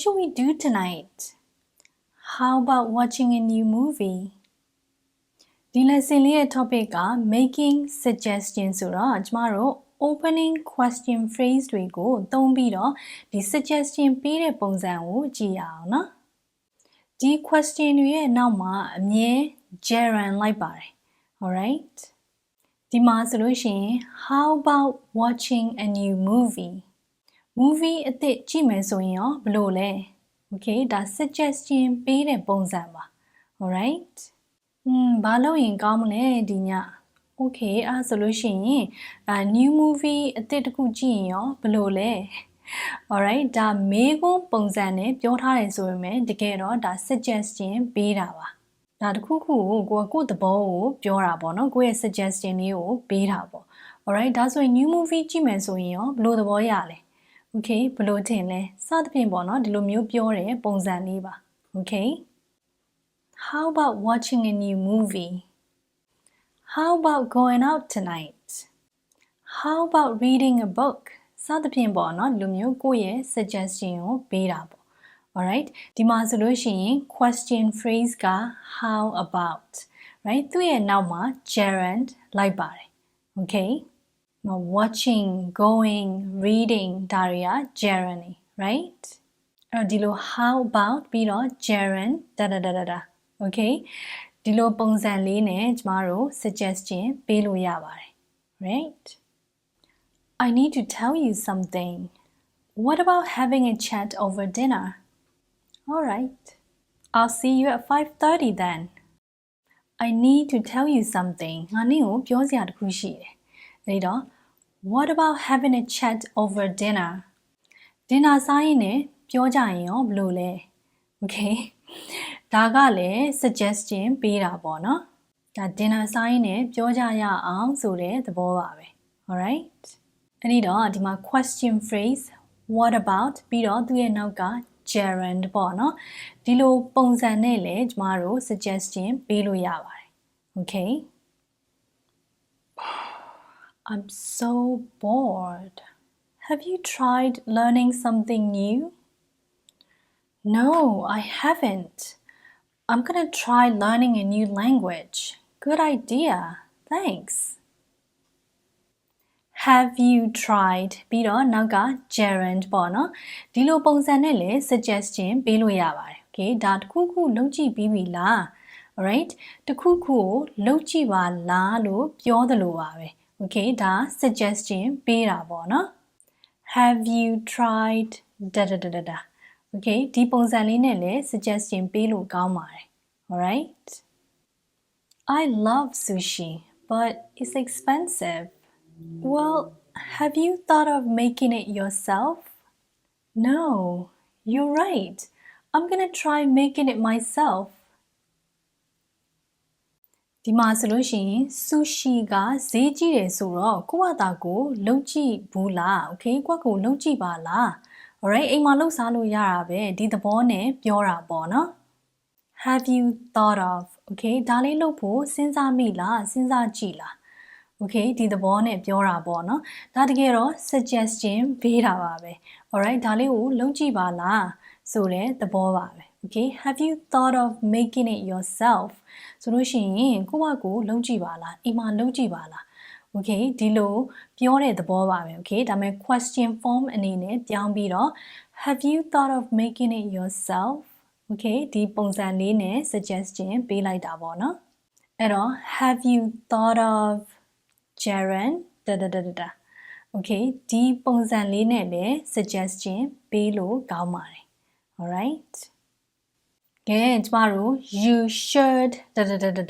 should we do tonight? How about watching a new movie? ဒီ lesson လေးရဲ့ topic က making suggestions ဆိုတော့ကျမတို့ opening question phrase တွေကိုသုံးပြီးတော့ဒီ suggestion ပေးတဲ့ပုံစံကိုကြည့်ရအောင်နော်ဒီ question တွေရဲ့နောက်မှာအမြဲ gerund လိုက်ပါတယ် alright ဒီမှာဆိုလို့ရှိရင် how about watching a new movie အသစ်ကြည့်မယ်ဆိုရင်ရောဘယ်လိုလဲ okay ဒါ suggestion ပေးတဲ့ပုံစံပါ alright ဘာလို့ရင်ကောင်းမလဲဒီည okay အဲ့ဆိုလို့ရှိရင်new movie အသစ်တစ်ခုကြည့်ရင်ရောဘယ်လိုလဲ alright ဒါမေးခွန်းပုံစံနဲ့ပြောထားတယ်ဆိုပေမဲ့တကယ်တော့ဒါ suggestion ပေးတာပါဒါတစ်ခုခုကိုကိုယ့်သဘောကိုပြောတာပေါ့နော်ကိုယ့်ရဲ့ suggestion လေးကိုပေးတာပေါ့ alright ဒါဆိုရင် new movie ကြည့်မယ်ဆိုရင်ရောဘယ်လိုသဘောရလဲ okay ဘယ်လိုထင်လဲစသဖြင့်ပေါ့နော်ဒီလိုမျိုးပြောတဲ့ပုံစံလေးပါ okay How about watching a new movie? How about going out tonight? How about reading a book? စသဖြင့်ပေါ့နော်ဒီလိုမျိုးကိုယ့်ရဲ့ suggestion ကိုပေးတာပေါ့ alright ဒီမှာဆိုလို့ရှိရင် question phrase က how about right သူ့ရဲ့နောက်မှာ gerund လိုက်ပါတယ် okay watching going reading ဒါတွေက gerund တွေ right အဲ့တော့ဒီလို how about ပြီးတော့ gerund da okay ဒီလိုပုံစံလေးနဲ့ကျမတို့ suggestion ပေးလို့ရပါတယ် right I need to tell you something what about having a chat over dinner all right I'll see you at 5:30 then I need to tell you something ငါနင့်ကိုပြောစရာတစ်ခုရှိတယ်အဲ့တော့ what about having a chat over dinner dinner စားရင်လည်းပြောကြရင်ရောဘယ်လိုလဲ okayဒါကလည်း suggestion ပေးတာပေါ့နော်ဒါ dinner စားရင်လည်းပြောကြရအောင်ဆိုတဲ့သဘောပါပဲ alright အဲ့ဒီတော့ဒီမှာ question phrase what about ပြီးတော့သူ့ရဲ့နောက်က gerund ပေါ့နော်ဒီလိုပုံစံနဲ့လည်းကျမတို့ suggestion ပေးလို့ရပါတယ် okay I'm so bored have you tried learning something new No I haven't I'm gonna try learning a new language. Good idea. Thanks. Have you tried? ပြီးတော့နောက်က gerund ပေါ့နော်ဒီလိုပုံစံနဲ့လည်း suggestion ပေးလို့ရပါတယ် okay ဒါတစ်ခုခုလုပ်ကြည့်ပြီးပြီလား alright တစ်ခုခုကိုလုပ်ကြည့်ပါလားလို့ပြောသလိုပါပဲ okay ဒါ suggestion ပေးတာပေါ့နော် Have you tried da Okay ဒီပုံစံလေးနဲ့လည်း suggestion ပေးလို့ကောင်းပါတယ် alright I love sushi but it's expensive well have you thought of making it yourself No you're right I'm gonna try making it myself ဒီမှာဆိုလို့ရှိရင် sushi ကဈေးကြီးတယ်ဆိုတော့ကိုယ့်အတာကိုလုပ်ကြည့်ဘူးလား okay ကိုယ့်ကိုလုပ်ကြည့်ပါလား alright အိမ်မှာလုပ်စားလို့ရတာပဲဒီသဘောနဲ့ပြောတာပေါ့နော် Have you thought of okay ဒါလေးလုပ်ဖို့စဉ်းစားမိလားစဉ်းစားကြည့်လား okay ဒီသဘောနဲ့ပြောတာပေါ့နော်ဒါတကယ်တော့ suggestion ပေးတာပါပဲ alright ဒါလေးကိုလုပ်ကြည့်ပါလားဆိုတဲ့သဘောပါပဲ okay Have you thought of making it yourself ဆိုလို့ရှိရင်ကိုယ့်ကိုလုပ်ကြည့်ပါလားအိမ်မှာလုပ်ကြည့်ပါလားOkay ဒီလိုပြောတဲ့သဘောပါပဲ okay ဒါပေမဲ့ question form အနေနဲ့ပြောင်းပြီးတော့ Have you thought of making it yourself okay ဒီပုံစံလေးနဲ့ suggestion ပေးလိုက်တာပေါ့နော်အဲ့တော့ Have you thought of gerund da okay ဒီပုံစံလေးနဲ့လည်း suggestion ပေးလို့ကောင်းပါတယ် alright ကဲကျမတို့ you should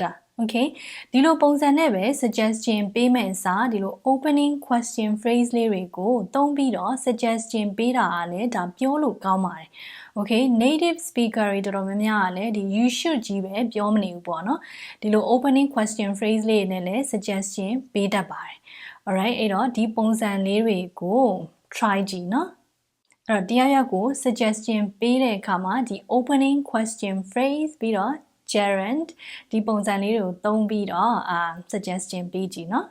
da Okay ဒီလိုပုံစံနဲ့ပဲ suggestion ပေးမယ့်အစားဒီလို opening question phrase လေးတွေကိုသုံးပြီးတော့ suggestion ပေးတာကလည်းဒါပြောလို့ကောင်းပါတယ် Okay native speaker တွေတော်တော်များများကလည်းဒီ you should ကြီးပဲပြောမနေဘူးပေါ့နော်ဒီလို opening question phrase လေးနဲ့လည်း suggestion ပေးတတ်ပါတယ် alright အဲ့တော့ဒီပုံစံလေးတွေကို try ကြည့်နော်အဲ့တော့တရားရောက်ကို suggestion ပေးတဲ့အခါမှာဒီ opening question phrase ပြီးတော့gerund ဒီပုံစံလေးတွေကိုသုံးပြီးတော့suggestion ပေးကြည့်နော်